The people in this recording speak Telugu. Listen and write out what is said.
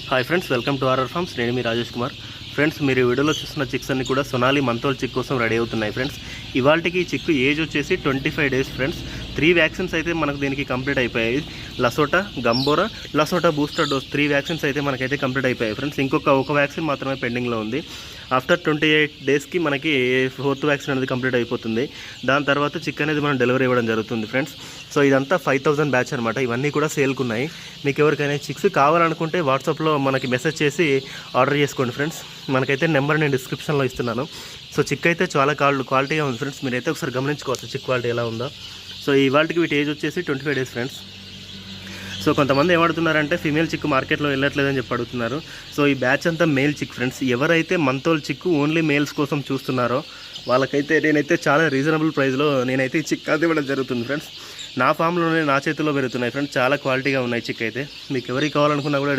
Hi friends, welcome to RR farms. నేను మీ రాజేష్ కుమార్. ఫ్రెండ్స్, మీరు వీడియోలో చూస్తున్న చిక్స్ అన్ని కూడా సొనాలి మంతోల్ చిక్ కోసం రెడీ అవుతున్నాయి. ఫ్రెండ్స్, ఇవాళకి ఈ చిక్కు ఏజ్ వచ్చేసి 25 డేస్. ఫ్రెండ్స్, 3 వ్యాక్సిన్స్ అయితే మనకు దీనికి కంప్లీట్ అయిపోయాయి. లసోటా, గంబోరా, లసోటా బూస్టర్ డోస్ 3 వ్యాక్సిన్స్ అయితే మనకైతే కంప్లీట్ అయిపోయాయి. ఫ్రెండ్స్, ఒక వ్యాక్సిన్ మాత్రమే పెండింగ్లో ఉంది. ఆఫ్టర్ 28 డేస్కి మనకి 4th వ్యాక్సిన్ అనేది కంప్లీట్ అయిపోతుంది. దాని తర్వాత చిక్ అనేది మనం డెలివరీ ఇవ్వడం జరుగుతుంది. ఫ్రెండ్స్, సో ఇదంతా 5000 బ్యాచ్ అనమాట. ఇవన్నీ కూడా సేల్కున్నాయి. మీకు ఎవరికైనా చిక్స్ కావాలనుకుంటే వాట్సాప్లో మనకి మెసేజ్ చేసి ఆర్డర్ చేసుకోండి. ఫ్రెండ్స్, మనకైతే నెంబర్ నేను డిస్క్రిప్షన్లో ఇస్తున్నాను. సో చిక్ అయితే చాలా క్వాలిటీగా ఉంది. ఫ్రెండ్స్, మీరైతే ఒకసారి గమనించుకోవచ్చు చిక్ క్వాలిటీ ఎలా ఉందో. సో ఇవాళకి వీటి ఏజ్ వచ్చేసి 25 డేస్. ఫ్రెండ్స్, సో కొంతమంది ఏమడుతున్నారంటే ఫీమేల్ చిక్కు మార్కెట్లో వెళ్ళట్లేదని చెప్పి అడుగుతున్నారు. సో ఈ బ్యాచ్ అంతా మేల్ చిక్. ఫ్రెండ్స్, ఎవరైతే మంతోల్ చిక్కు ఓన్లీ మేల్స్ కోసం చూస్తున్నారో వాళ్ళకైతే నేనైతే చాలా రీజనబుల్ ప్రైస్లో నేనైతే ఈ చిక్ అది ఇవ్వడం జరుగుతుంది. ఫ్రెండ్స్, నా ఫామ్లోనే నా చేతిలో పెరుగుతున్నాయి. ఫ్రెండ్స్, చాలా క్వాలిటీగా ఉన్నాయి చిక్ అయితే. మీకు ఎవరికి కావాలనుకున్నా కూడా